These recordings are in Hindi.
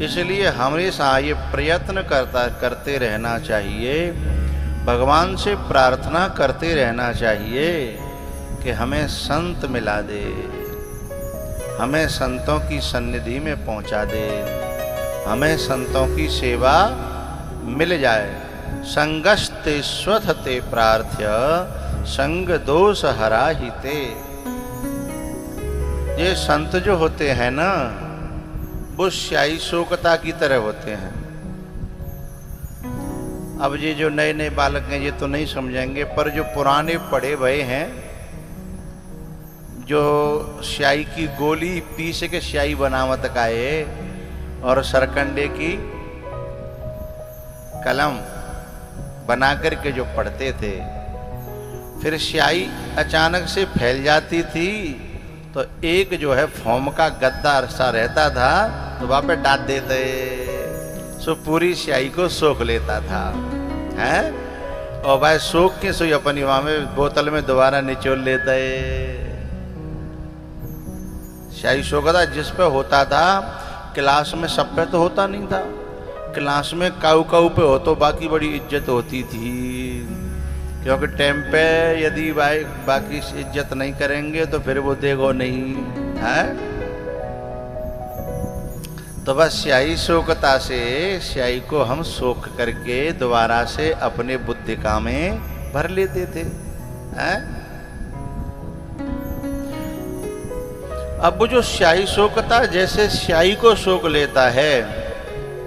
इसलिए हमेशा ये प्रयत्न करते रहना चाहिए, भगवान से प्रार्थना करते रहना चाहिए कि हमें संत मिला दे, हमें संतों की सन्निधि में पहुंचा दे, हमें संतों की सेवा मिल जाए। संगस्ते स्वथते प्रार्थ्य संग दोष हरा ही ते। ये संत जो होते हैं ना, वो स्याही शोकता की तरह होते हैं। अब ये जो नए नए बालक हैं ये तो नहीं समझेंगे, पर जो पुराने पढ़े भये हैं, जो स्याही की गोली पीस के स्याही बनावत काए और सरकंडे की कलम बना करके जो पढ़ते थे, फिर स्याही अचानक से फैल जाती थी तो एक जो है फोम का गद्दा सा रहता था तो वहां पे डाल देते, सो पूरी स्याही को सोख लेता था हैं, और भाई सोख के सो अपनी वहां में बोतल में दोबारा निचोड़ लेते। स्याही सोखता जिस पे होता था, क्लास में सब पे तो होता नहीं था, क्लास में काऊ काऊ पे हो तो बाकी बड़ी इज्जत होती थी, क्योंकि टाइम पे यदि भाई बाकी इज्जत नहीं करेंगे तो फिर वो देगो नहीं है। तो बस स्याही शोकता से स्याही को हम सोख करके दोबारा से अपने बुद्धिका में भर लेते थे हैं? अब वो जो स्याही शोकता जैसे स्याही को सोख लेता है,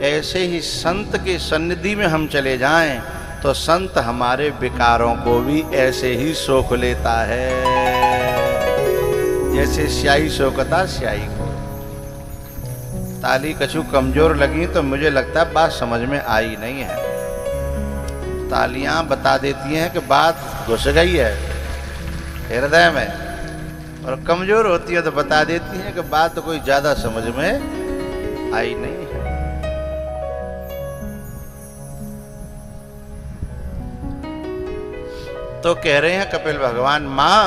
ऐसे ही संत के सन्निधि में हम चले जाएं तो संत हमारे विकारों को भी ऐसे ही सोख लेता है, जैसे स्याही सोखता स्याही को। ताली कछु कमजोर लगी तो मुझे लगता है बात समझ में आई नहीं है। तालियां बता देती हैं कि बात घुस गई है हृदय में, और कमजोर होती है तो बता देती हैं कि बात तो कोई ज्यादा समझ में आई नहीं है। तो कह रहे हैं कपिल भगवान, मां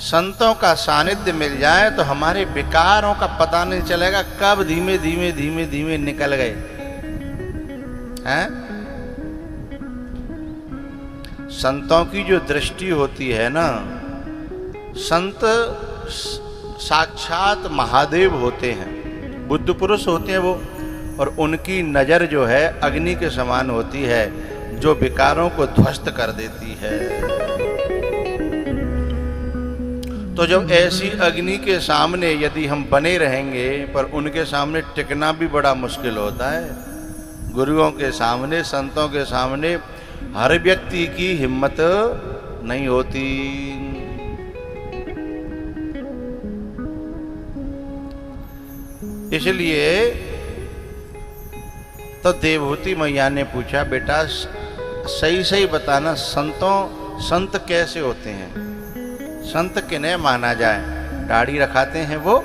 संतों का सानिध्य मिल जाए तो हमारे विकारों का पता नहीं चलेगा कब धीमे धीमे धीमे धीमे निकल गए हैं। संतों की जो दृष्टि होती है ना, संत साक्षात महादेव होते हैं, बुद्ध पुरुष होते हैं वो, और उनकी नजर जो है अग्नि के समान होती है, जो विकारों को ध्वस्त कर देती है। तो जब ऐसी अग्नि के सामने यदि हम बने रहेंगे, पर उनके सामने टिकना भी बड़ा मुश्किल होता है। गुरुओं के सामने, संतों के सामने हर व्यक्ति की हिम्मत नहीं होती। इसलिए तो देवहूति मैया ने पूछा, बेटा सही सही बताना, संत कैसे होते हैं, संत किन्हें माना जाए? दाढ़ी रखाते हैं वो,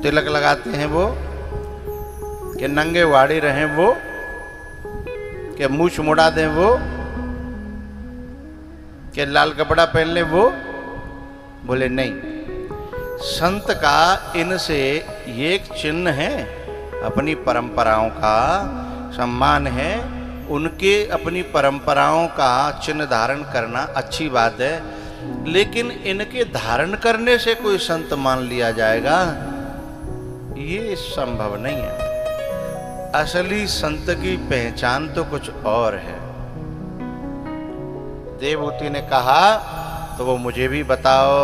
तिलक लगाते हैं वो, कि नंगे वाड़े रहें वो, कि मूछ मुड़ा दें वो, कि लाल कपड़ा पहन ले वो? बोले नहीं, संत का इनसे ये एक चिन्ह है, अपनी परंपराओं का सम्मान है, उनके अपनी परंपराओं का चिन्ह धारण करना अच्छी बात है, लेकिन इनके धारण करने से कोई संत मान लिया जाएगा, ये संभव नहीं है। असली संत की पहचान तो कुछ और है। देवहूति ने कहा तो वो मुझे भी बताओ।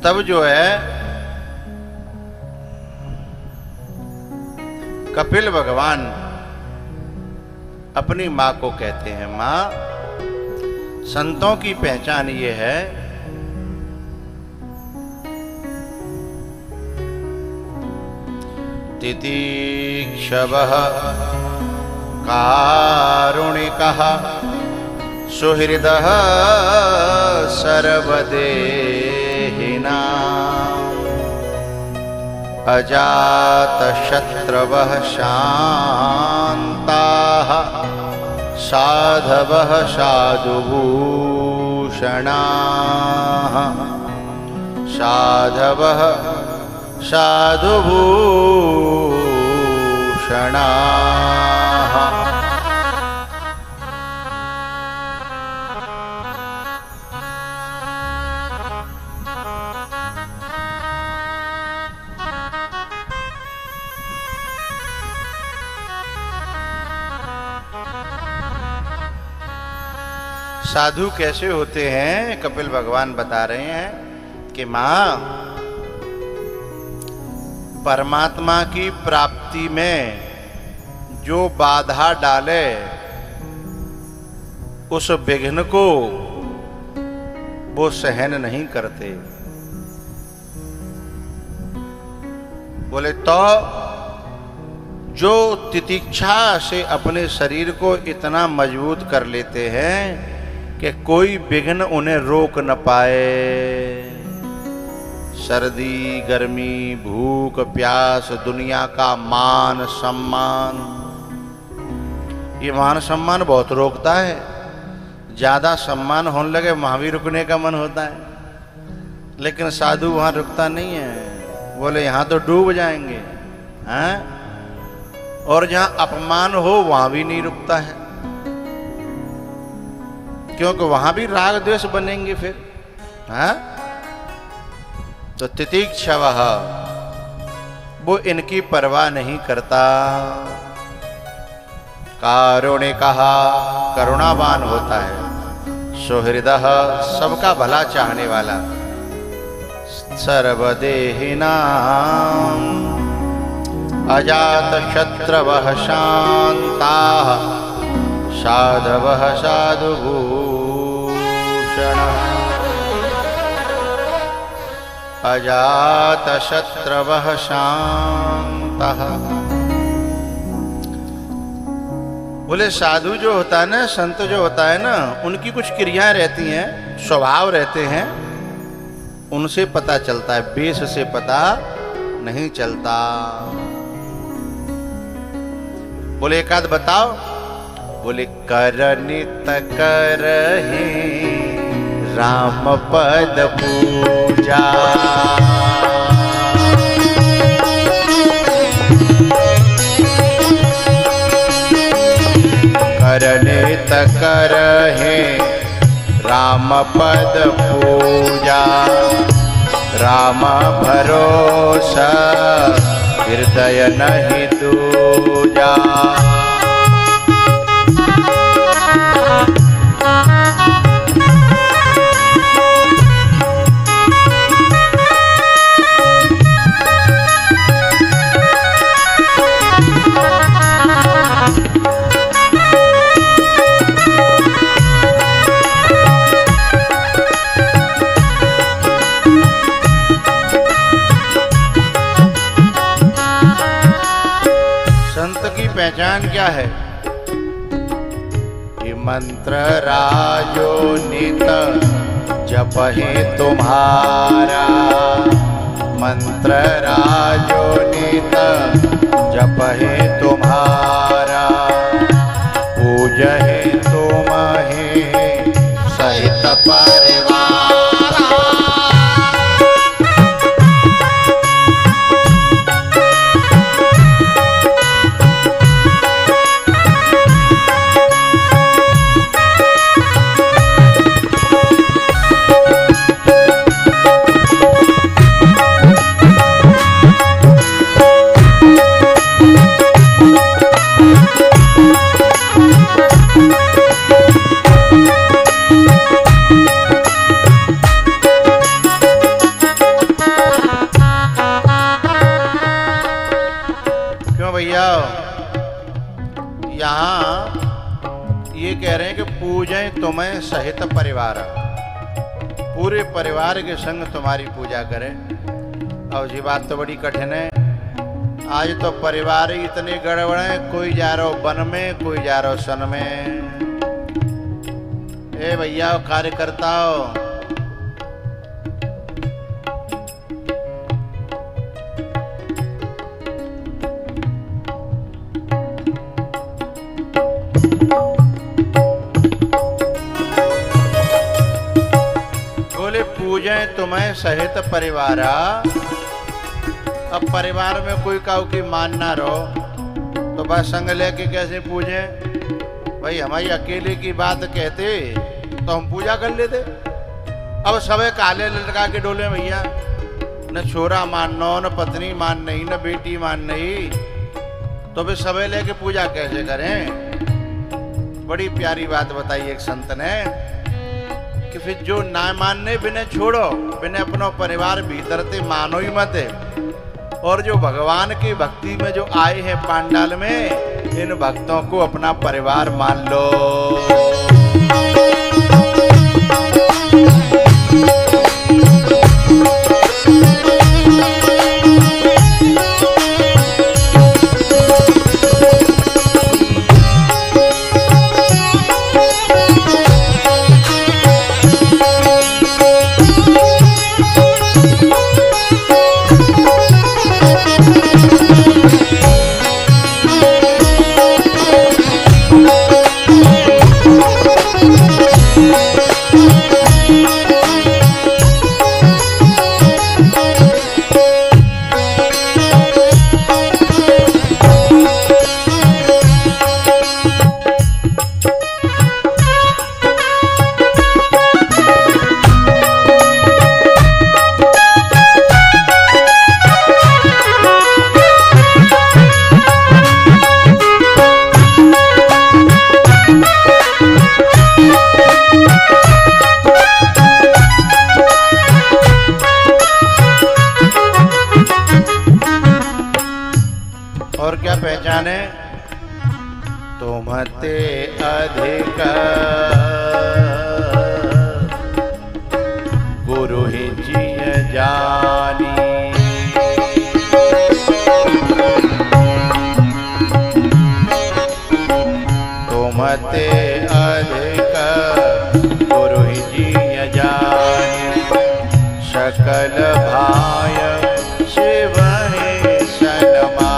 तब जो है कपिल भगवान अपनी मां को कहते हैं, मां संतों की पहचान ये है तितिक्षवः कारुणिकः सुहृदः सर्वदेहिनां अजातशत्रवः शान्ताः साधवः साधुभूषणाः साधवः साधुभूषणाः। साधु कैसे होते हैं, कपिल भगवान बता रहे हैं कि मां, परमात्मा की प्राप्ति में जो बाधा डाले उस विघ्न को वो सहन नहीं करते। बोले तो जो तितिक्षा से अपने शरीर को इतना मजबूत कर लेते हैं कि कोई विघ्न उन्हें रोक न पाए। सर्दी, गर्मी, भूख, प्यास, दुनिया का मान सम्मान, ये मान सम्मान बहुत रोकता है। ज्यादा सम्मान होने लगे वहां भी रुकने का मन होता है, लेकिन साधु वहां रुकता नहीं है। बोले यहां तो डूब जाएंगे हैं, और जहां अपमान हो वहां भी नहीं रुकता है, क्योंकि वहां भी राग द्वेष बनेंगे फिर। हाँ, तो तितिक्षवः वो इनकी परवाह नहीं करता। कारुणिकः करुणावान होता है। सुहृदः सबका भला चाहने वाला। सर्वदेहिनां अजातशत्रवः शान्ताः साधवः साधुभूषणः। अजातशत्रवः शान्तः। बोले साधु जो होता है ना, संत जो होता है ना, उनकी कुछ क्रियाएं रहती हैं, स्वभाव रहते हैं, उनसे पता चलता है, बेस से पता नहीं चलता। बोले एक आध बताओ। बोले करनित करहि राम पद पूजा। करनित करहि राम पद पूजा। राम भरोसा हृदय नहीं दूजा। पहचान क्या है? कि मंत्र राजो नित जपहि तुम्हारा। मंत्र राजो नित जपहि तुम्हारा। पूजहि तुम्हि सहित परिवार। तुम्हें सहित परिवार, पूरे परिवार के संग तुम्हारी पूजा करें। और ये बात तो बड़ी कठिन है। आज तो परिवार ही इतने गड़बड़ हैं, कोई जा रहा हो वन में, कोई जा रहा हो सन में। ए भैया कार्यकर्ताओ, तुम्हें सहित परिवारा। अब परिवार में कोई काऊ की मान ना रहो तो बस संग लेके कैसे पूजे? भाई हमारी अकेले की बात कहते तो हम पूजा कर लेते। अब सबे काले लटका के डोले भैया, न छोरा मानना न पत्नी मान नहीं न बेटी मान नहीं, तो फिर सबे लेके पूजा कैसे करें? बड़ी प्यारी बात बताई एक संत ने कि फिर जो ना मानने बिना छोड़ो, बिना अपना परिवार भीतर ते मानो ही मत। और जो भगवान की भक्ति में जो आए हैं पांडाल में, इन भक्तों को अपना परिवार मान लो। और क्या पहचाने? तुमते अधिक गुरु ही जिय जानी। तुमते अधिक गुरु ही जिय जानी। सकल भाय शिव है सनमा।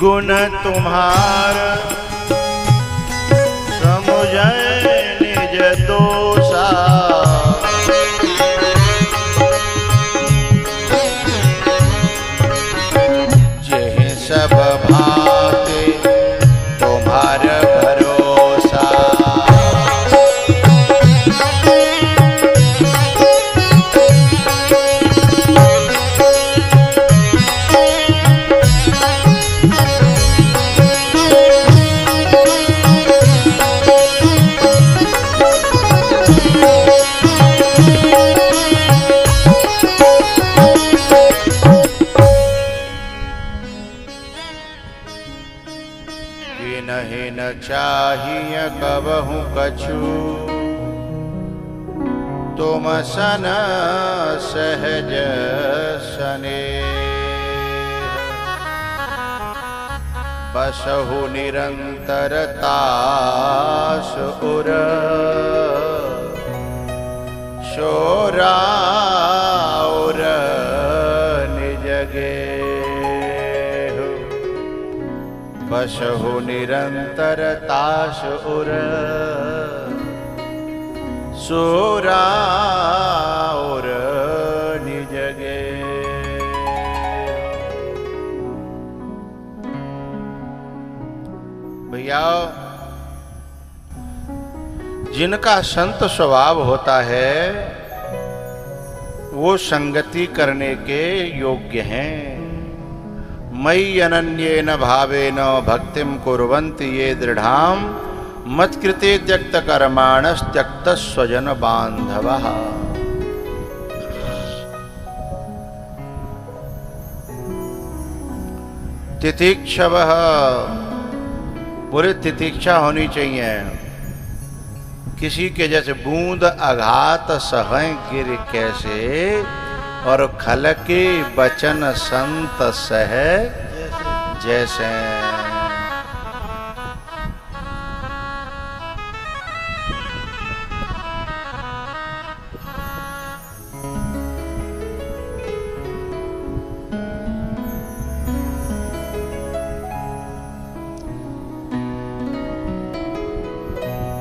गुण तुम्हारा समुझै निज दोषा। जेहि सब भाते तुम्हारा भरोसा। नहीं न चाहिए कबहू कछु, तुम सन सहज सने बसहु निरंतर तास उर शोरा उर निज गेहु बसहु निरंतर तास उर शोरा उर निज गेहु। भैया जिनका संत स्वभाव होता है वो संगति करने के योग्य हैं। मयि अनन्येन भावेन भक्तिम कुर्वन्ति ये दृढ़ाम मत्कृते त्यक्त कर्माणस त्यक्त स्वजन बांधवः। तितिक्षवः पूरी तितिक्षा होनी चाहिए। किसी के जैसे बूंद आघात सहें गिर कैसे और खल के बचन संत सह जैसे।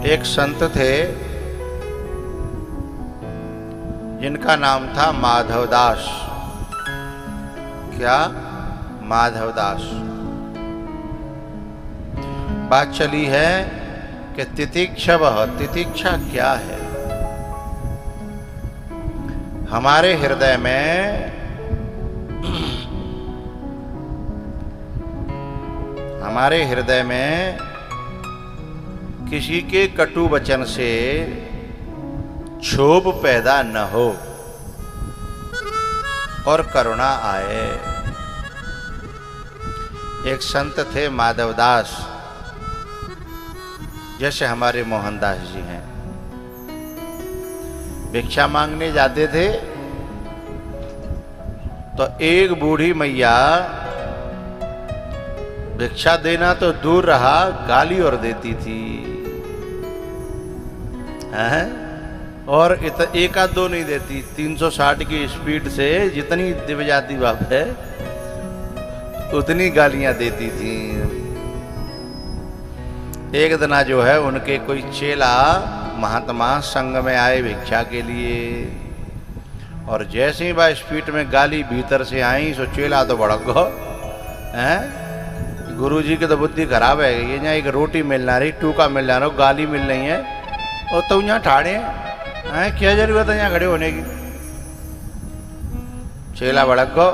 एक संत थे जिनका नाम था माधवदास। क्या? माधवदास। बात चली है कि तितिक्षव, तितिक्षा क्या है? हमारे हृदय में किसी के कटु वचन से क्षोभ पैदा न हो और करुणा आए। एक संत थे माधवदास, जैसे हमारे मोहनदास जी हैं। भिक्षा मांगने जाते थे तो एक बूढ़ी मैया भिक्षा देना तो दूर रहा, गाली और देती थी। और एक आध दो नहीं देती, 360 की स्पीड से जितनी दिव्य जाति बाप है उतनी गालियां देती थी। एक दिन जो है उनके कोई चेला महात्मा संग में आए भिक्षा के लिए, और जैसे ही वह स्पीड में गाली भीतर से आई सो चेला तो भड़क गो। गुरु जी की तो बुद्धि खराब है। ये यहाँ एक रोटी मिलना रही, टूका मिलना रहा, गाली मिल रही है और तो यहाँ ठाड़े हैं, क्या जरूरत है यहाँ खड़े होने की? चेला भड़क गो।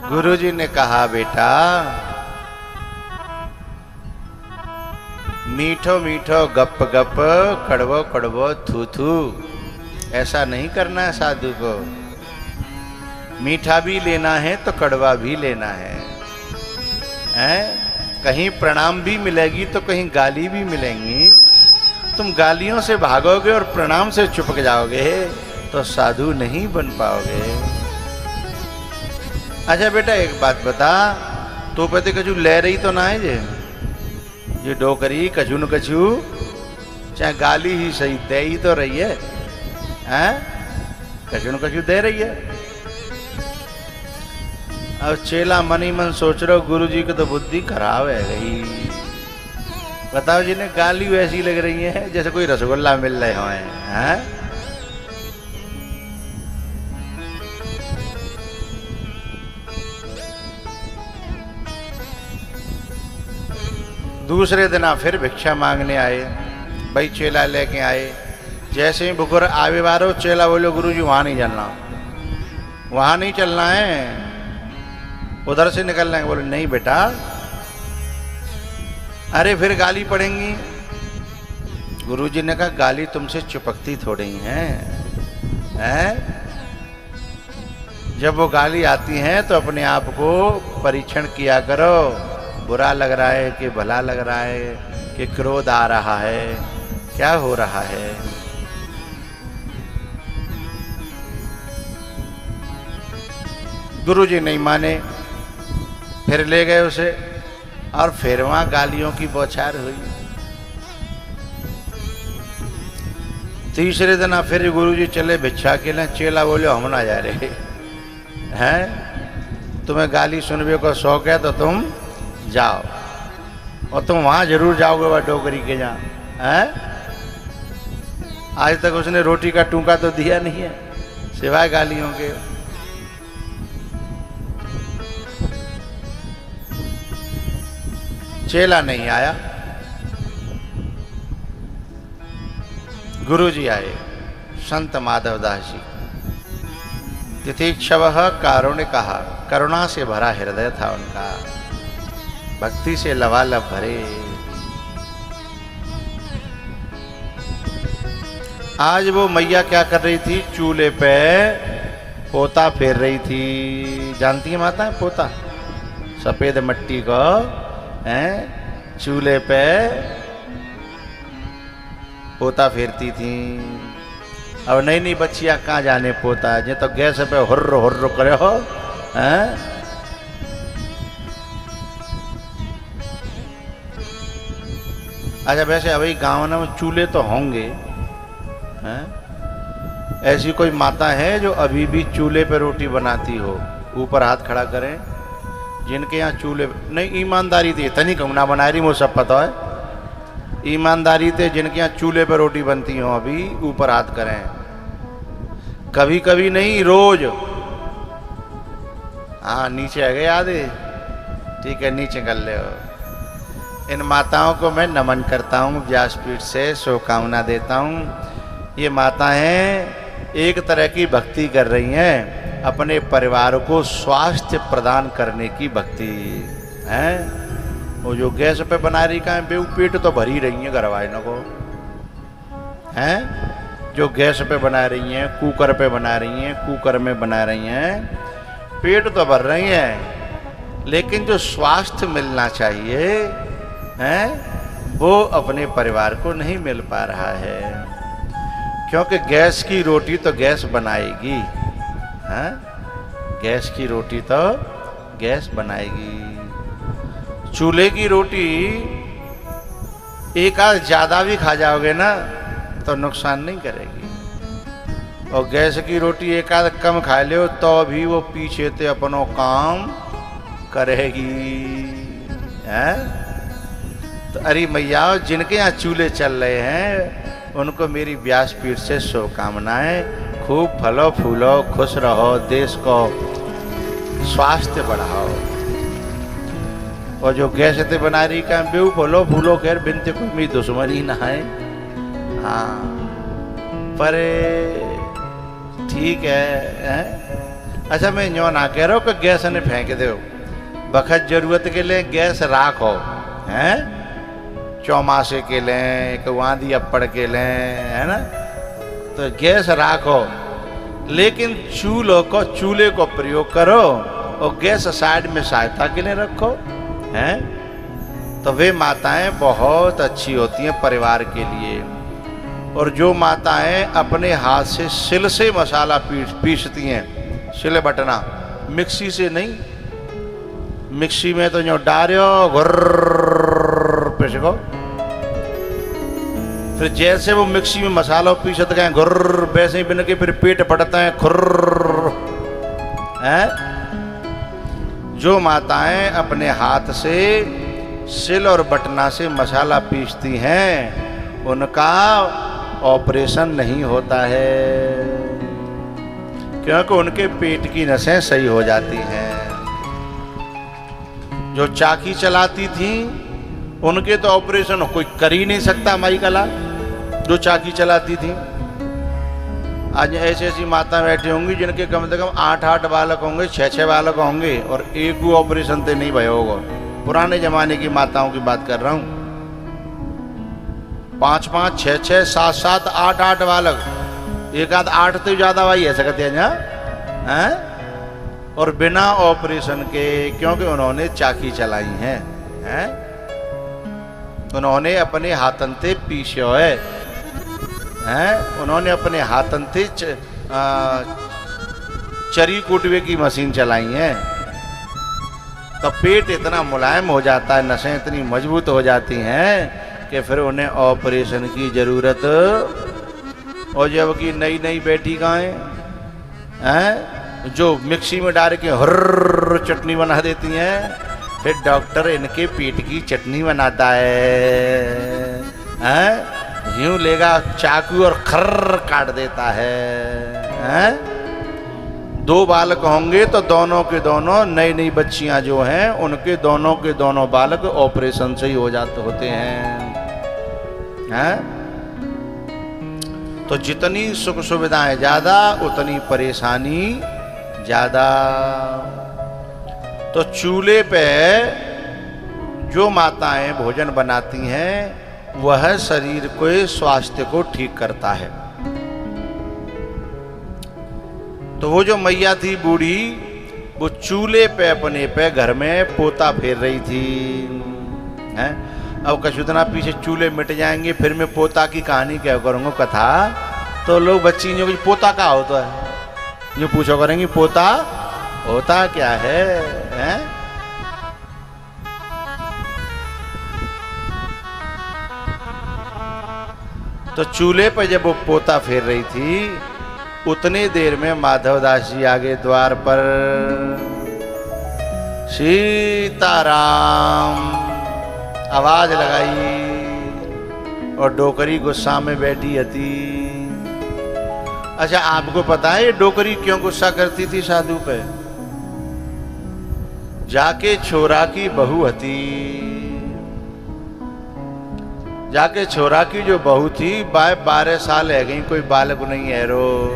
गुरु जी ने कहा बेटा मीठो मीठो गप गप कड़वो कड़वो थू थू, ऐसा नहीं करना है साधु को। मीठा भी लेना है तो कड़वा भी लेना है। कहीं प्रणाम भी मिलेगी तो कहीं गाली भी मिलेंगी। तुम गालियों से भागोगे और प्रणाम से चुपक जाओगे तो साधु नहीं बन पाओगे। अच्छा बेटा एक बात बता, तो पते कछु ले रही तो ना है ये डोकरी कछु न कछु, चाहे गाली ही सही दे ही तो रही है, कछु न कछु दे रही है। अब चेला मन ही मन सोच रहे हो गुरु जी की तो बुद्धि खराब है गई। बताओ जिन्हें गाली वैसी लग रही है जैसे कोई रसगुल्ला मिल रहे हो हैं। दूसरे दिन फिर भिक्षा मांगने आए। भाई चेला लेके आए। जैसे ही बुकुर आवे बारो चेला बोलो गुरु जी वहां नहीं चलना, वहां नहीं चलना है, उधर से निकलना है। बोले नहीं बेटा, अरे फिर गाली पड़ेंगी। गुरुजी ने कहा गाली तुमसे चिपकती थोड़ी हैं? जब वो गाली आती है तो अपने आप को परीक्षण किया करो, बुरा लग रहा है कि भला लग रहा है, कि क्रोध आ रहा है, क्या हो रहा है। गुरुजी नहीं माने, फिर ले गए उसे और फिर वहां गालियों की बौछार हुई। तीसरे दिन फिर गुरुजी चले भिक्षा के लिए, चेला बोले हम ना जा रहे हैं, तुम्हें गाली सुनने को शौक है तो तुम जाओ, और तुम वहां जरूर जाओगे वह डोगरी के जहाँ है। आज तक उसने रोटी का टूका तो दिया नहीं है सिवाय गालियों के। चेला नहीं आया, गुरुजी आए, संत माधवदास जी। तितिक्षवः कारुण्य कहा, करुणा से भरा हृदय था उनका, भक्ति से लबालब भरे। आज वो मैया क्या कर रही थी, चूल्हे पे पोता फेर रही थी। जानती है माता पोता, सफेद मिट्टी को हैं चूल्हे पे पोता फेरती थी। अब नई नई बच्चियां कहाँ जाने पोता, जे तो गैस पे हुर्र हुर्र करे हो हैं। अच्छा वैसे अभी गाँव में चूल्हे तो होंगे हैं? ऐसी कोई माता है जो अभी भी चूल्हे पे रोटी बनाती हो? ऊपर हाथ खड़ा करें जिनके यहाँ चूल्हे नहीं। ईमानदारी थी तनी कमुना बना रही, मुझे सब पता है। ईमानदारी थे जिनके यहाँ चूल्हे पे रोटी बनती हो अभी, ऊपर हाथ करें। कभी कभी नहीं, रोज। हाँ नीचे आ गए आधे, ठीक है नीचे कर ले। इन माताओं को मैं नमन करता हूँ, व्यासपीठ से शुभकामना देता हूँ। ये माताएं एक तरह की भक्ति कर रही हैं, अपने परिवार को स्वास्थ्य प्रदान करने की भक्ति है। वो जो गैस पे बना रही का बेऊ पेट तो भरी रही है घरवालों को हैं, जो गैस पे बना रही हैं, कुकर पे बना रही हैं, कुकर में बना रही हैं, पेट तो भर रही हैं, लेकिन जो स्वास्थ्य मिलना चाहिए हैं वो अपने परिवार को नहीं मिल पा रहा है। क्योंकि गैस की रोटी तो गैस बनाएगी, हैं? गैस की रोटी तो गैस बनाएगी। चूल्हे की रोटी एक आध ज्यादा भी खा जाओगे ना तो नुकसान नहीं करेगी, और गैस की रोटी एक आध कम खा लो तो भी वो पीछे ते अपनो काम करेगी, हैं? तो अरे मैया जिनके यहाँ चूल्हे चल रहे हैं उनको मेरी व्यासपीठ से शुभकामनाएं। खूब फलो फूलो, खुश रहो, देश को स्वास्थ्य बढ़ाओ। और जो गैस ते बना रही का बेऊ फलो फूलो खैर बिनते कोई मेरी दुश्मनी ना है। हाँ पर ठीक है। अच्छा मैं यूँ ना कह रहा हूँ कि गैस ने फेंक दो, बखत जरूरत के लिए गैस राखो हैं, चौमासे के लें, एक वांदी अप्पड़ के लें, है ना, तो गैस राखो, लेकिन चूल्हे को प्रयोग करो और गैस साइड में सहायता के लिए रखो हैं। तो वे माताएं बहुत अच्छी होती हैं परिवार के लिए। और जो माताएं अपने हाथ से सिल से मसाला पीसती हैं, सिले बटना, मिक्सी से नहीं, मिक्सी में तो जो डालो घुर्र पिस को, फिर जैसे वो मिक्सी में मसाला पीसत गए घुर्र, वैसे ही बिन के फिर पेट पड़ता है खुर्र है। जो माताएं अपने हाथ से सिल और बटना से मसाला पीसती हैं उनका ऑपरेशन नहीं होता है, क्योंकि उनके पेट की नसें सही हो जाती हैं। जो चाकी चलाती थी उनके तो ऑपरेशन कोई कर ही नहीं सकता, माई कला जो चाकी चलाती थी। आज ऐसी ऐसी माता बैठी होंगी जिनके कम से कम 8-8 बालक होंगे, 6-6 बालक होंगे, और एक भी ऑपरेशन से नहीं भय होगा। पुराने जमाने की माताओं की बात कर रहा हूं। 5-5, 6-6, 7-7, 8-8 बालक, एक आध 8 तो ज्यादा भाई ऐसा कहते हैं, और बिना ऑपरेशन के, क्योंकि उन्होंने चाकी चलाई है, हैं? उन्होंने अपने हाथन से पीछे हैं, उन्होंने अपने हाथन से चरी कूटवे की मशीन चलाई है, तो पेट इतना मुलायम हो जाता है, नसें इतनी मजबूत हो जाती हैं कि फिर उन्हें ऑपरेशन की जरूरत। और जब की नई नई बेटी गायें हैं जो मिक्सी में डाल के हर्र चटनी बना देती हैं, फिर डॉक्टर इनके पेट की चटनी बनाता है, यूं लेगा चाकू और खर्र काट देता है। 2 बालक होंगे तो दोनों के दोनों नई नई बच्चियां जो हैं उनके दोनों के दोनों बालक ऑपरेशन से ही होते हैं। तो जितनी सुख सुविधाएं ज्यादा उतनी परेशानी ज्यादा। तो चूल्हे पे जो माताएं भोजन बनाती हैं वह शरीर के स्वास्थ्य को ठीक करता है। तो वो जो मैया थी बूढ़ी, वो चूल्हे पे अपने पे घर में पोता फेर रही थी, हैं? अब कछुतना पीछे चूल्हे मिट जाएंगे, फिर मैं पोता की कहानी क्या करूँगा कथा, तो लोग बच्ची जो पोता क्या होता है जो पूछो करेंगे, पोता होता क्या है, हैं? तो चूल्हे पे जब वो पोता फेर रही थी, उतने देर में माधवदास जी आगे द्वार पर। सीताराम आवाज लगाई और डोकरी गुस्सा में बैठी थी। अच्छा, आपको पता है ये डोकरी क्यों गुस्सा करती थी साधु पे? जाके छोरा की बहू हती, जाके छोरा की जो बहू थी 12 साल है गई, कोई बालक नहीं है रो,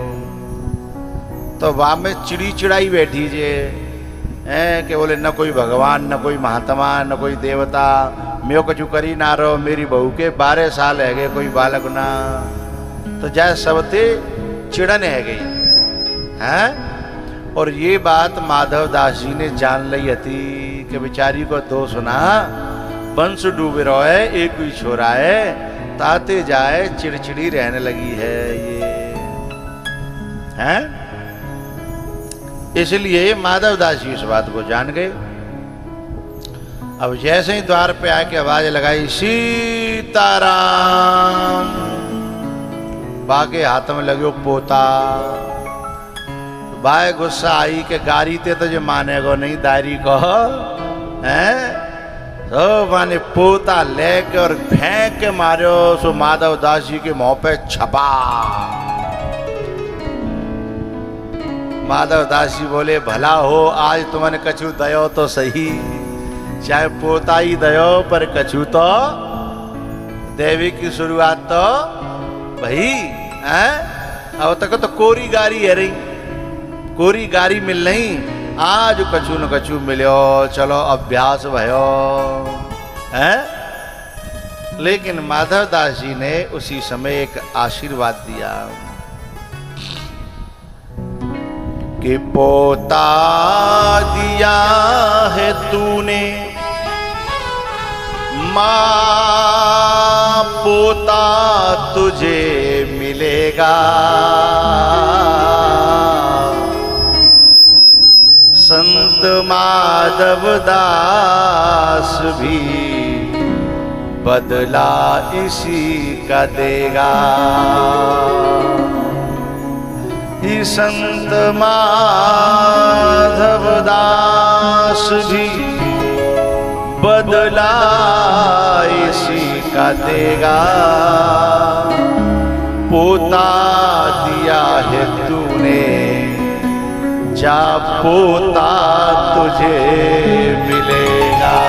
तो वहां में चिड़ी चिड़ाई बैठी जे कि बोले न कोई भगवान न कोई महात्मा न कोई देवता, मैं कछु करी ना रो, मेरी बहू के 12 साल है गए, कोई बालक ना। तो जाए सबते चिड़न है गई हैं। और ये बात माधवदास जी ने जान ली थी कि बेचारी को दो सुना, वंश डूब रहा है, एक ही छोरा है, ताते जाए चिड़चिड़ी रहने लगी है ये, हैं? इसलिए माधवदास जी इस बात को जान गए। अब जैसे ही द्वार पे आके आवाज लगाई सीताराम, बाके हाथ में लगे पोता, बाय गुस्सा आई के गारी ते तो जो मानेगो नहीं दारी को, हैं? तो माने पोता लेके और फेंक के मारो, सो माधवदास जी के मुंह पे छपा। माधवदास जी बोले भला हो आज तुमने कछु दयो तो सही, चाहे पोता ही दयो पर कछु तो देवी की शुरुआत तो भाई, हैं? अब तक तो कोरी गारी है रही, कोरी गारी मिल नहीं, आज कछु न कछु मिलो, चलो अभ्यास भयो, हैं? लेकिन माधवदास जी ने उसी समय एक आशीर्वाद दिया कि पोता दिया है तूने, मां पोता तुझे मिलेगा, संत माधव दास भी बदला इसी का देगा। ही संत माधव दास भी बदला इसी का देगा, पोता दिया है तूने, जा पोता तुझे मिलेगा।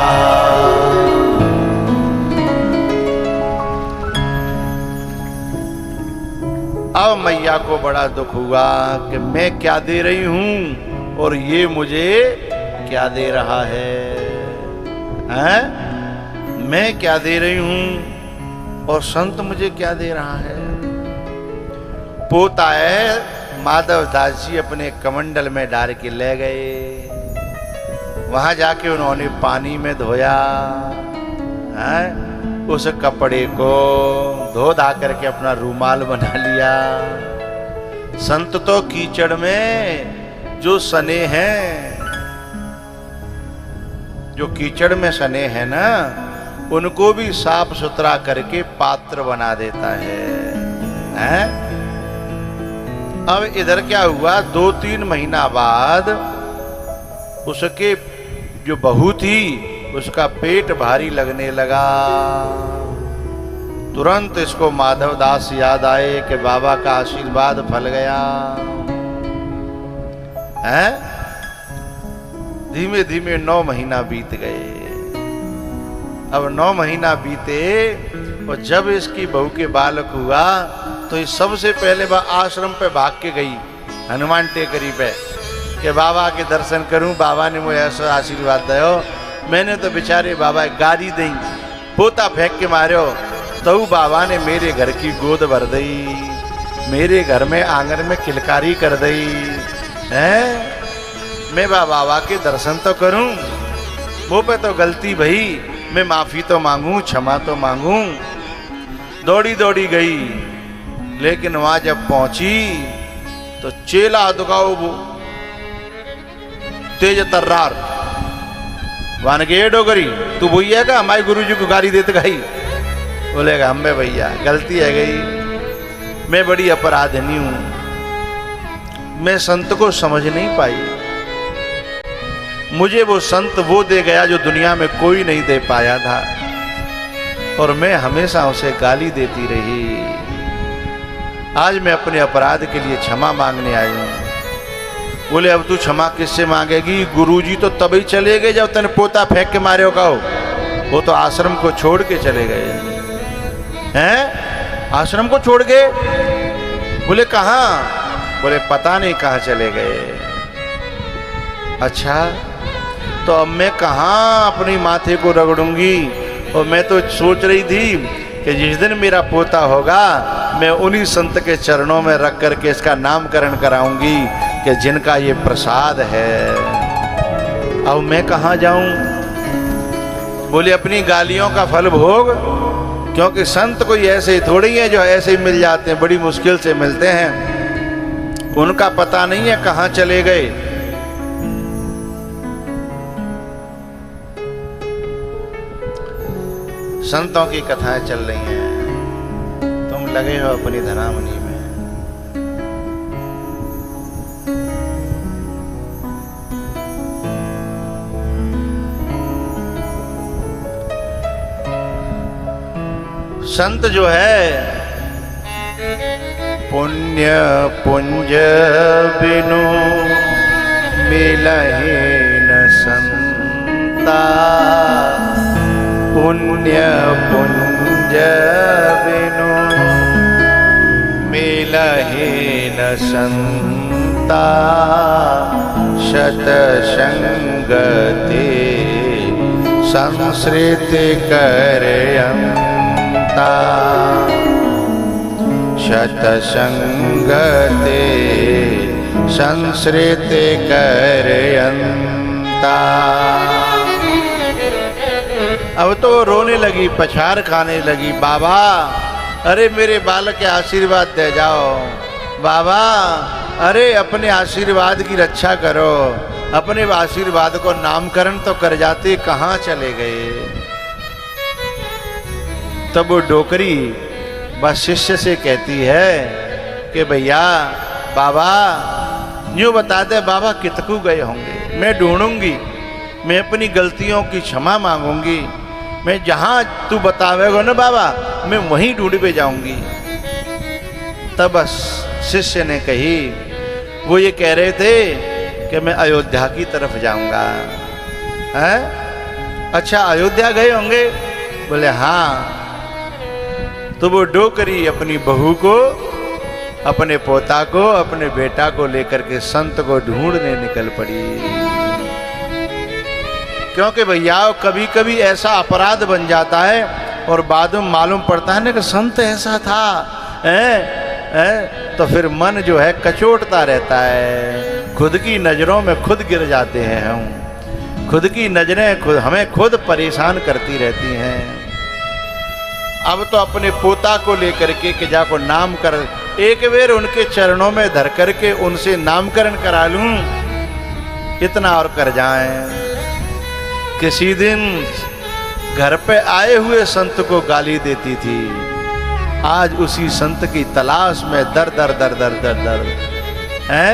अब मैया को बड़ा दुख हुआ कि मैं क्या दे रही हूं और ये मुझे क्या दे रहा है, हैं? मैं क्या दे रही हूं और संत मुझे क्या दे रहा है। पोता है माधवदास जी अपने कमंडल में डाल के ले गए, वहां जाके उन्होंने पानी में धोया, हैं? उस कपड़े को धो धा करके अपना रूमाल बना लिया। संत तो कीचड़ में जो सने हैं, जो कीचड़ में सने हैं ना, उनको भी साफ सुथरा करके पात्र बना देता है, हैं? अब इधर क्या हुआ, 2-3 महीना बाद उसके जो बहू थी उसका पेट भारी लगने लगा। तुरंत इसको माधव दास याद आए कि बाबा का आशीर्वाद फल गया है। धीमे धीमे 9 महीना बीत गए। अब 9 महीना बीते और जब इसकी बहू के बालक हुआ तो ये सबसे पहले वह आश्रम पे भाग के गई, हनुमान टेकरी पे, कि बाबा के दर्शन करूं। बाबा ने मुझे ऐसा आशीर्वाद दो। मैंने तो बेचारे बाबा गाली दी, पोता फेंक के मारो, तो बाबा ने मेरे घर की गोद भर दी, मेरे घर में आंगन में किलकारी कर दी है। मैं बाबा के दर्शन तो करूं, वो पे तो गलती भई, मैं माफी तो मांगूं, क्षमा तो मांगूं। दौड़ी दौड़ी गई, लेकिन वहां जब पहुंची तो चेला दुगाओ तेज तर्रार वान गे डोगरी, तू भैया का हमारे गुरु जी को गाली देते गई। बोलेगा हमें भैया गलती है गई, मैं बड़ी अपराधनी हूं, मैं संत को समझ नहीं पाई। मुझे वो संत वो दे गया जो दुनिया में कोई नहीं दे पाया था, और मैं हमेशा उसे गाली देती रही। आज मैं अपने अपराध के लिए क्षमा मांगने आई हूं। बोले अब तू क्षमा किससे मांगेगी? गुरुजी तो तभी चले गए जब तने पोता फेंक के मारे हो कहो, वो तो आश्रम को छोड़ के चले गए हैं। आश्रम को छोड़ गए? बोले कहाँ? बोले पता नहीं कहाँ चले गए। अच्छा, तो अब मैं कहाँ अपनी माथे को रगड़ूंगी? और मैं तो सोच रही थी कि जिस दिन मेरा पोता होगा मैं उन्हीं संत के चरणों में रख करके इसका नामकरण कराऊंगी कि जिनका ये प्रसाद है। अब मैं कहाँ जाऊं? बोले अपनी गालियों का फल भोग, क्योंकि संत कोई ऐसे ही थोड़ी है जो ऐसे ही मिल जाते हैं, बड़ी मुश्किल से मिलते हैं। उनका पता नहीं है कहाँ चले गए। संतों की कथाएं चल रही हैं, तुम लगे हो अपनी धनामनी में। संत जो है पुण्य पुंज बिनु मिलहि न संता, पुण्य पुंज बिनु मिलहि न संता, शत संगति संसृति करयंता, शत संगति संसृति करयंता। अब तो रोने लगी, पछाड़ खाने लगी। बाबा अरे मेरे बालक के आशीर्वाद दे जाओ, बाबा अरे अपने आशीर्वाद की रक्षा करो, अपने आशीर्वाद को नामकरण तो कर जाते, कहाँ चले गए? तब वो डोकरी बस शिष्य से कहती है कि भैया बाबा यूँ बता दे, बाबा कितकू गए होंगे, मैं ढूंढूंगी, मैं अपनी गलतियों की क्षमा मांगूंगी, मैं जहाँ तू बतावेगा ना बाबा मैं वहीं ढूंढ पे जाऊंगी। तब बस शिष्य ने कही, वो ये कह रहे थे कि मैं अयोध्या की तरफ जाऊंगा। हैं? अच्छा अयोध्या गए होंगे? बोले हाँ। तो वो डोकरी अपनी बहू को, अपने पोता को, अपने बेटा को लेकर के संत को ढूंढने निकल पड़ी। क्योंकि भैया कभी कभी ऐसा अपराध बन जाता है और बाद में मालूम पड़ता है ना कि संत ऐसा था, तो फिर मन जो है कचोटता रहता है, खुद की नजरों में खुद गिर जाते हैं हम, खुद की नजरें हमें खुद परेशान करती रहती हैं। अब तो अपने पोता को लेकर के जाको नाम कर, एक बेर उनके चरणों में धर करके उनसे नामकरण करा लूं इतना और कर जाएं। किसी दिन घर पे आए हुए संत को गाली देती थी, आज उसी संत की तलाश में दर दर दर दर दर दर है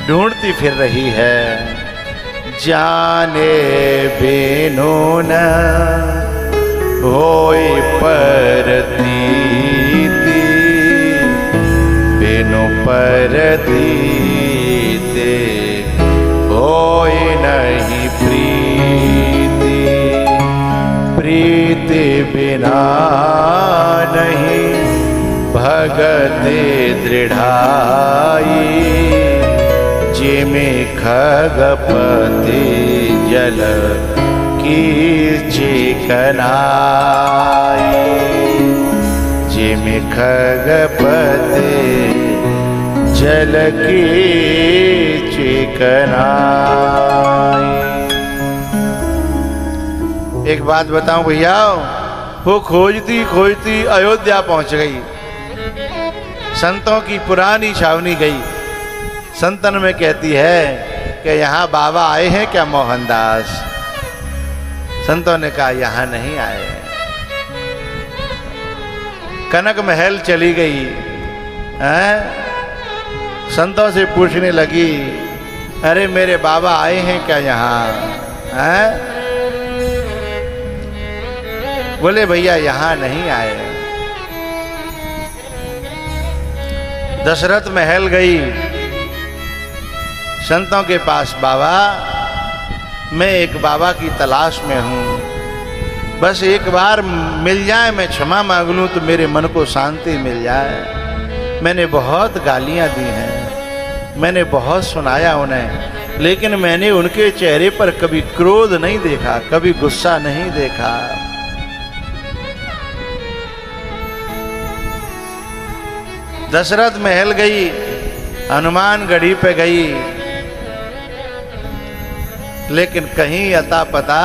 ढूंढती फिर रही है। जाने बिनु न होई परतीति, बिनु परतीते होई नहीं प्रीति, प्रीति बिना नहीं भगते दृढ़ाई, जिमे खगपति जल की चिकनाई, जिमे खगपति जल की चिकनाई। एक बात बताऊं भैया, वो खोजती खोजती अयोध्या पहुंच गई, संतों की पुरानी छावनी गई। संतन में कहती है कि यहाँ बाबा आए हैं क्या मोहनदास? संतों ने कहा यहाँ नहीं आए। कनक महल चली गई, संतों से पूछने लगी, अरे मेरे बाबा आए हैं क्या यहाँ? बोले भैया यहाँ नहीं आए। दशरथ महल गई, संतों के पास, बाबा मैं एक बाबा की तलाश में हूँ, बस एक बार मिल जाए, मैं क्षमा मांग लूँ तो मेरे मन को शांति मिल जाए। मैंने बहुत गालियाँ दी हैं, मैंने बहुत सुनाया उन्हें, लेकिन मैंने उनके चेहरे पर कभी क्रोध नहीं देखा, कभी गुस्सा नहीं देखा। दशरथ महल गई, हनुमान गढ़ी पे गई, लेकिन कहीं अता पता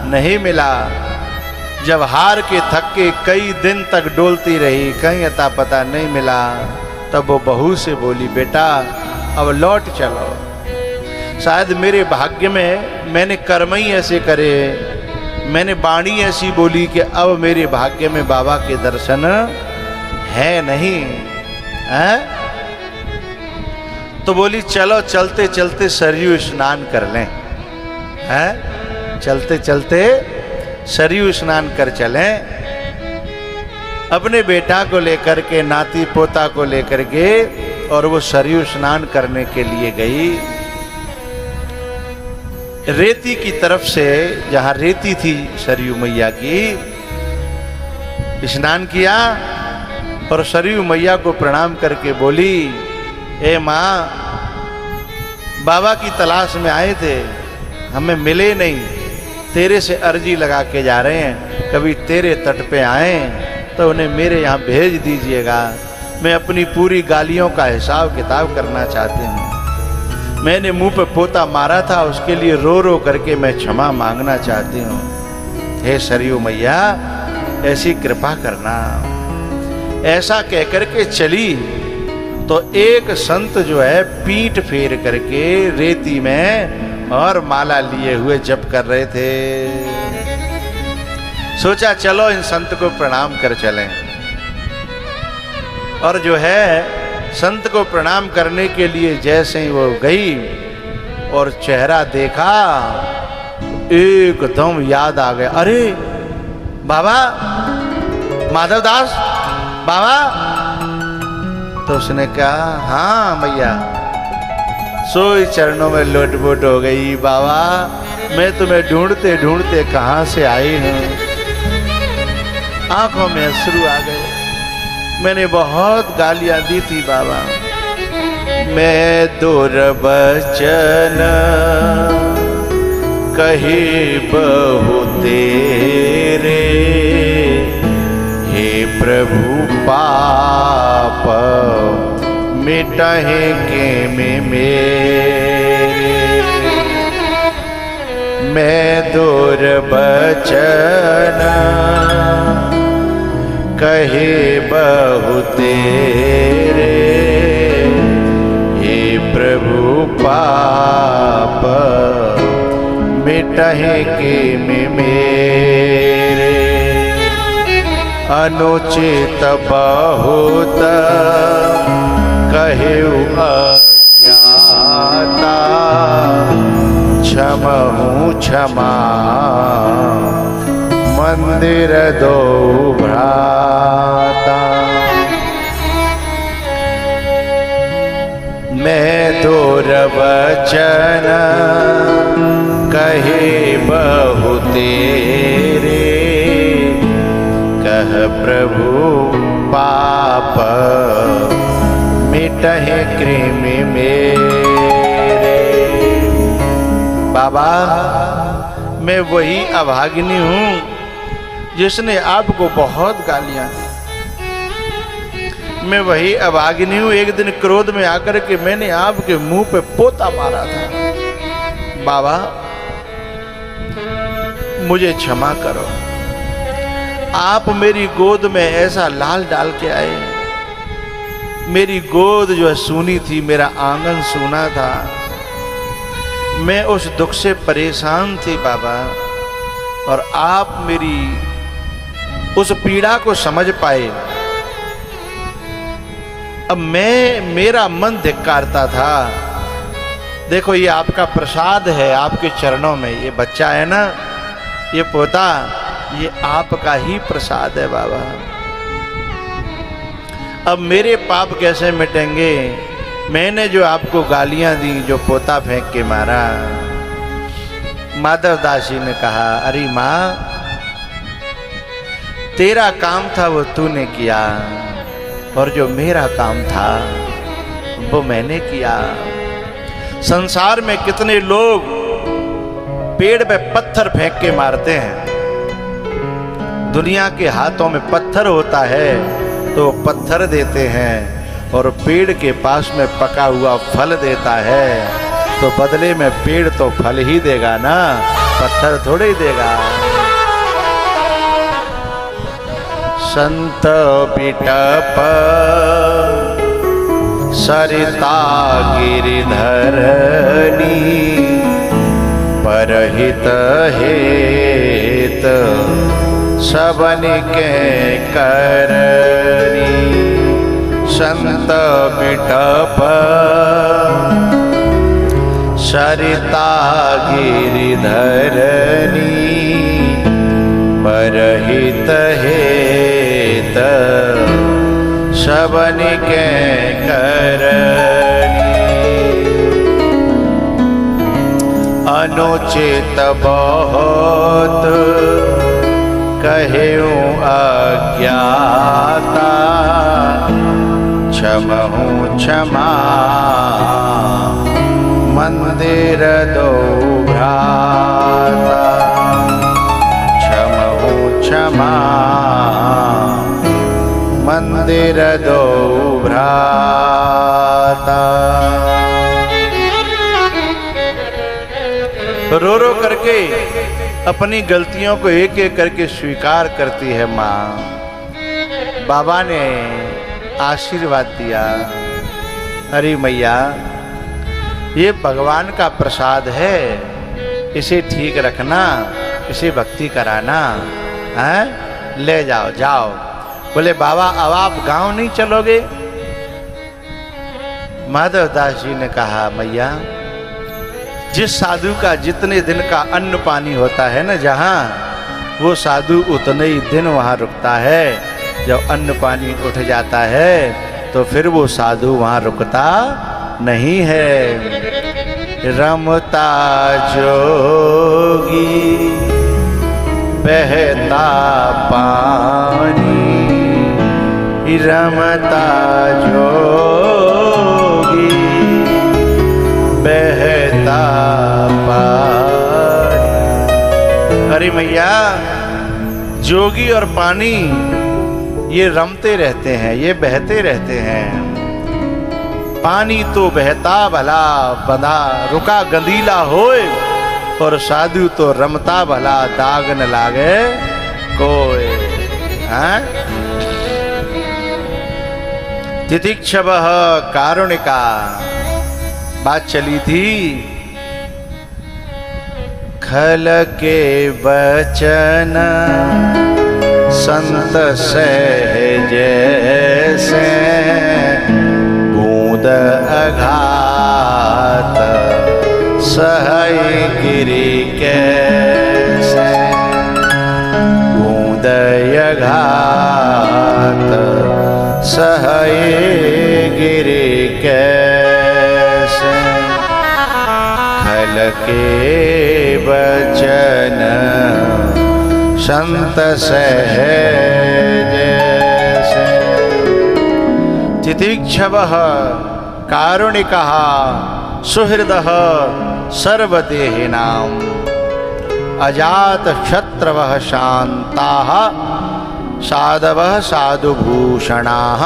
नहीं मिला। जब हार के थक के कई दिन तक डोलती रही, कहीं अता पता नहीं मिला, तब वो बहू से बोली, बेटा अब लौट चलो, शायद मेरे भाग्य में मैंने कर्म ही ऐसे करे, मैंने वाणी ऐसी बोली कि अब मेरे भाग्य में बाबा के दर्शन है नहीं है? तो बोली चलो चलते चलते सरयू स्नान कर लें, हैं? चलते चलते सरयू स्नान कर चलें। अपने बेटा को लेकर के, नाती पोता को लेकर के, और वो सरयू स्नान करने के लिए गई। रेती की तरफ से, जहां रेती थी सरयू मैया की, स्नान किया और सरयू मैया को प्रणाम करके बोली, ए माँ, बाबा की तलाश में आए थे, हमें मिले नहीं, तेरे से अर्जी लगा के जा रहे हैं, कभी तेरे तट पे आए तो उन्हें मेरे यहाँ भेज दीजिएगा। मैं अपनी पूरी गालियों का हिसाब किताब करना चाहती हूँ। मैंने मुंह पे पोता मारा था, उसके लिए रो रो करके मैं क्षमा मांगना चाहती हूँ। हे सरयू मैया, ऐसी कृपा करना। ऐसा कहकर के चली तो एक संत जो है पीठ फेर करके रेती में और माला लिए हुए जप कर रहे थे। सोचा चलो इन संत को प्रणाम कर चलें। और जो है संत को प्रणाम करने के लिए जैसे ही वो गई और चेहरा देखा, एकदम याद आ गया, अरे बाबा माधव दास बाबा। तो उसने कहा, हाँ मैया। सोई चरणों में लोटपोट हो गई, बाबा मैं तुम्हें ढूंढते ढूंढते कहाँ से आई हूँ। आंखों में अश्रु आ गए। मैंने बहुत गालियां दी थी बाबा, मैं दुर्वचन कही बहु तेरे, हे प्रभु पाप मिटहे के में मेरे। मैं दुर्वचन कहे बहु तेरे, हे प्रभु पाप मिटहे के मेरे, अनुचित बहुत कहेउ अज्ञाता, क्षमहु क्षमा मंदिर दो भ्राता। मैं दुर्वचन कहे बहु तेरे, कह प्रभु पाप मिटहे कृमि मेरे। बाबा, मैं वही अभागिनी हूँ जिसने आपको बहुत गालियां दी। मैं वही अभागिनी हूँ, एक दिन क्रोध में आकर के मैंने आपके मुंह पे पोता मारा था। बाबा, मुझे क्षमा करो। आप मेरी गोद में ऐसा लाल डाल के आए। मेरी गोद जो है सूनी थी, मेरा आंगन सूना था। मैं उस दुख से परेशान थी बाबा, और आप मेरी उस पीड़ा को समझ पाए। अब मेरा मन धिक्कारता था। देखो, ये आपका प्रसाद है, आपके चरणों में ये बच्चा है ना, ये पोता, ये आपका ही प्रसाद है बाबा। अब मेरे पाप कैसे मिटेंगे? मैंने जो आपको गालियां दी, जो पोता फेंक के मारा। माधव दासी ने कहा, अरे माँ, तेरा काम था वो तूने किया, और जो मेरा काम था वो मैंने किया। संसार में कितने लोग पेड़ पे पत्थर फेंक के मारते हैं। दुनिया के हाथों में पत्थर होता है तो पत्थर देते हैं, और पेड़ के पास में पका हुआ फल देता है, तो बदले में पेड़ तो फल ही देगा ना, पत्थर थोड़े ही देगा। संत बिटप सरिता गिरिधरनी, परहित हेत सबन के करनी। संत बिटप सरिता गिरिधरनी, परहित हेत सबन के करनी। अनुचित बहुत कहेउ अज्ञाता, क्षमहु क्षमा मंदिर दो भ्राता। क्षमहु क्षमा मंदिर दो भ्राता। रो रो करके अपनी गलतियों को एक एक करके स्वीकार करती है माँ। बाबा ने आशीर्वाद दिया, अरे मैया, ये भगवान का प्रसाद है, इसे ठीक रखना, इसे भक्ति कराना है, ले जाओ जाओ। बोले बाबा, अब आप गांव नहीं चलोगे? माधव दास जी ने कहा, मैया, जिस साधु का जितने दिन का अन्न पानी होता है ना जहाँ, वो साधु उतने ही दिन वहाँ रुकता है। जब अन्न पानी उठ जाता है तो फिर वो साधु वहाँ रुकता नहीं है। रमता जोगी बहता पानी, रमता जोगी बहता पानी। अरे मैया, जोगी और पानी ये रमते रहते हैं, ये बहते रहते हैं। पानी तो बहता भला बंधा रुका गंदीला होए, और साधु तो रमता भला दाग न लागे कोई। तितिक्षवः कारुणिका, बात चली थी। खल के बचन संत सहज से, बूंद अघात सहय गिरि कैसे, बूंद अघात सहय गिरि कैसे, खल के बचन संत सहज से। तितिक्षवः कारुणिकः सुहृदः सर्वदेहिनां, अजात शत्रवः शान्ताः साधवः साधुभूषणाः।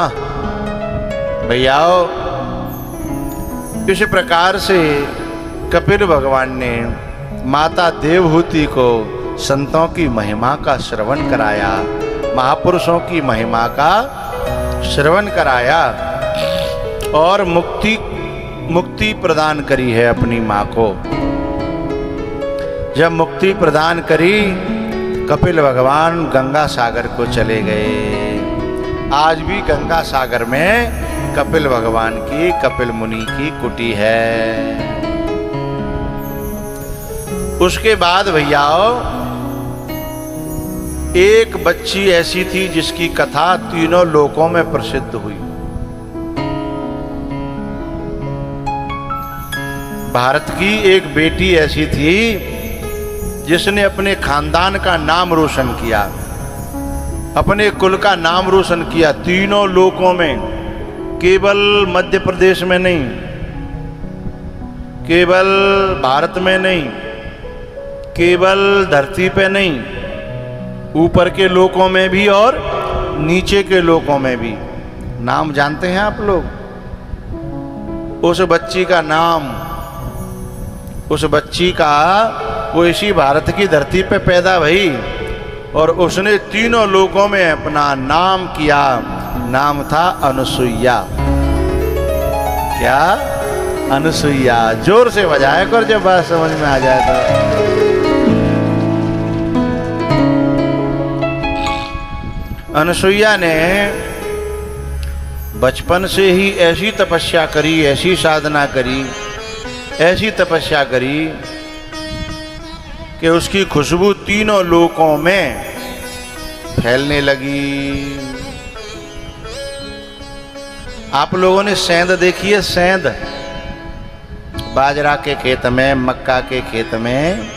भैयाओ, इस प्रकार से कपिल भगवान ने माता देवहूति को संतों की महिमा का श्रवण कराया, महापुरुषों की महिमा का श्रवण कराया और मुक्ति प्रदान करी है अपनी माँ को। जब मुक्ति प्रदान करी, कपिल भगवान गंगा सागर को चले गए। आज भी गंगा सागर में कपिल भगवान की, कपिल मुनि की कुटी है। उसके बाद भैयाओ, एक बच्ची ऐसी थी जिसकी कथा तीनों लोकों में प्रसिद्ध हुई। भारत की एक बेटी ऐसी थी जिसने अपने खानदान का नाम रोशन किया, अपने कुल का नाम रोशन किया तीनों लोकों में। केवल मध्य प्रदेश में नहीं, केवल भारत में नहीं, केवल धरती पे नहीं, ऊपर के लोकों में भी और नीचे के लोकों में भी। नाम जानते हैं आप लोग? उस बच्ची का नाम, उस बच्ची का, वो इसी भारत की धरती पे पैदा भई और उसने तीनों लोकों में अपना नाम किया। नाम था अनुसुईया। क्या? अनुसुईया। जोर से बजाया कर जब बात समझ में आ जाए तो। अनुसुईया ने बचपन से ही ऐसी तपस्या करी, ऐसी साधना करी, ऐसी तपस्या करी कि उसकी खुशबू तीनों लोकों में फैलने लगी। आप लोगों ने सेंध देखी है? सेंध, बाजरा के खेत में, मक्का के खेत में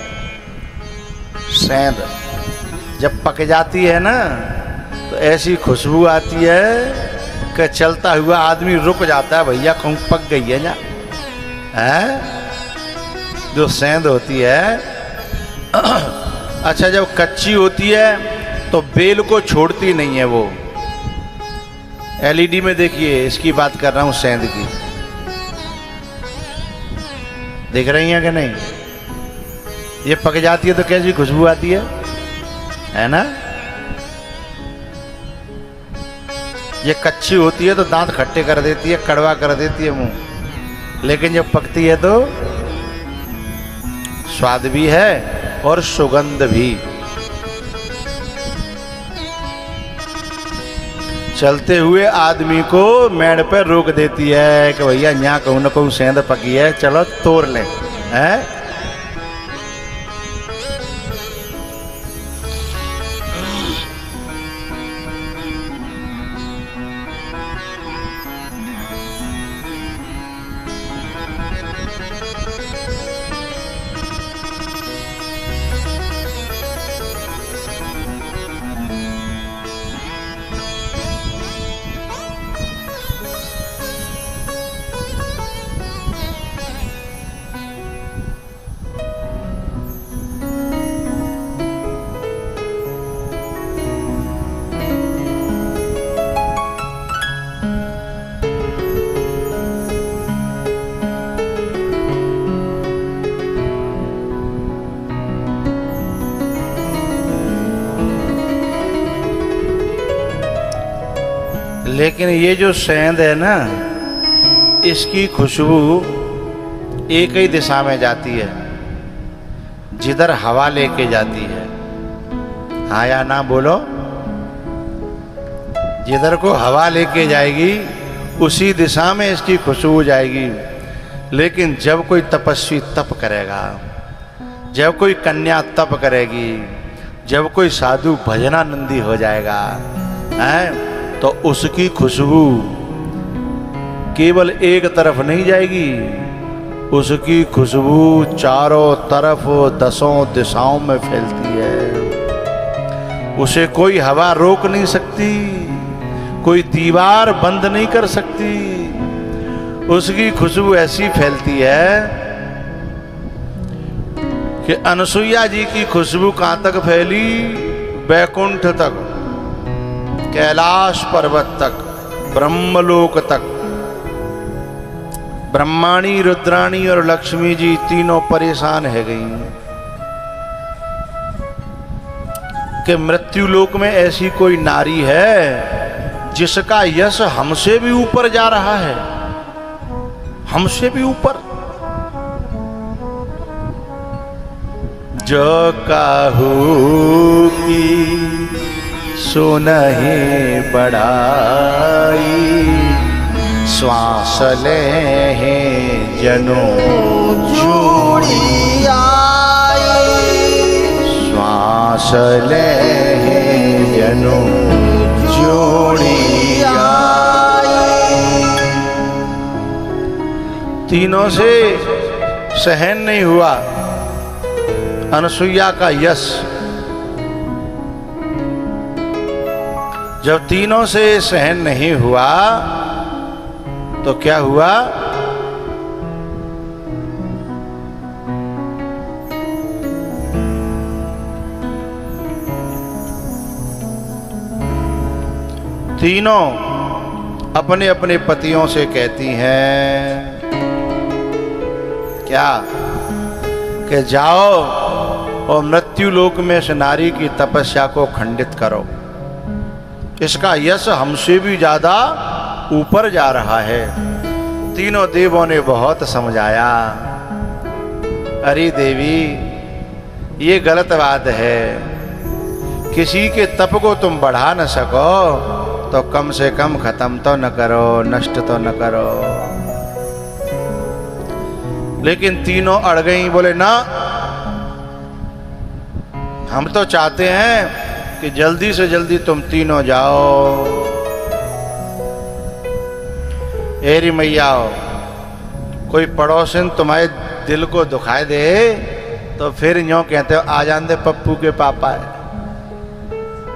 सेंध जब पक जाती है ना, तो ऐसी खुशबू आती है कि चलता हुआ आदमी रुक जाता है। भैया कहूँ पक गई है ना, है जो सेंध होती है। अच्छा, जब कच्ची होती है तो बेल को छोड़ती नहीं है वो। एलईडी में देखिए, इसकी बात कर रहा हूँ, सेंध की। देख रही हैं कि नहीं? ये पक जाती है तो कैसी खुशबू आती है ना? ये कच्ची होती है तो दांत खट्टे कर देती है, कड़वा कर देती है मुंह, लेकिन जब पकती है तो स्वाद भी है और सुगंध भी। चलते हुए आदमी को मेड़ पर रोक देती है कि भैया यहाँ कहूँ न कहूँ सेंध पकी है, चलो तोड़ लें, हैं? लेकिन ये जो सेंध है ना, इसकी खुशबू एक ही दिशा में जाती है। जिधर हवा लेके जाती है, हाँ या ना बोलो, जिधर को हवा लेके जाएगी उसी दिशा में इसकी खुशबू जाएगी। लेकिन जब कोई तपस्वी तप करेगा, जब कोई कन्या तप करेगी, जब कोई साधु भजनानंदी हो जाएगा है, तो उसकी खुशबू केवल एक तरफ नहीं जाएगी, उसकी खुशबू चारों तरफ दसों दिशाओं में फैलती है। उसे कोई हवा रोक नहीं सकती, कोई दीवार बंद नहीं कर सकती। उसकी खुशबू ऐसी फैलती है कि अनसुईया जी की खुशबू कहां तक फैली? बैकुंठ तक, कैलाश पर्वत तक, ब्रह्मलोक तक। ब्रह्माणी, रुद्राणी और लक्ष्मी जी तीनों परेशान है गई कि मृत्यु लोक में ऐसी कोई नारी है जिसका यश हमसे भी ऊपर जा रहा है, हमसे भी ऊपर। जो काहू की सुनहि बढ़ाई, श्वास ले जनो जोड़ी आई, श्वास ले जनो जोड़ी आई। तीनों से सहन नहीं हुआ अनसुईया का यश। जब तीनों से सहन नहीं हुआ तो क्या हुआ? तीनों अपने अपने पतियों से कहती हैं क्या कि जाओ और मृत्यु लोक में इस नारी की तपस्या को खंडित करो, इसका यश हमसे भी ज्यादा ऊपर जा रहा है। तीनों देवों ने बहुत समझाया, अरे देवी ये गलत बात है, किसी के तप को तुम बढ़ा न सको तो कम से कम खत्म तो न करो, नष्ट तो न करो। लेकिन तीनों अड़ गई, बोले ना, हम तो चाहते हैं कि जल्दी से जल्दी तुम तीनों जाओ। एरी मैया, कोई पड़ोसन तुम्हारे दिल को दुखाए दे तो फिर यूं कहते हो आ जान दे पप्पू के पापा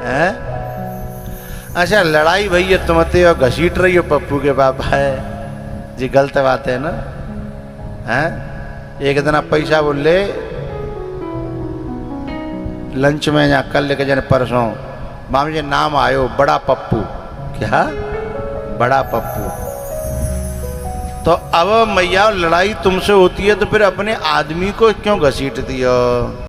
है। अच्छा लड़ाई भैया तुमते और घसीट रही हो पप्पू के पापा है जी, गलत बात है ना है। एक दिन आप पैसा बोल ले लंच में या कल लेके जाने परसों, मामी जी नाम आयो बड़ा पप्पू। क्या बड़ा पप्पू? तो अब मैया लड़ाई तुमसे होती है तो फिर अपने आदमी को क्यों घसीटती हो?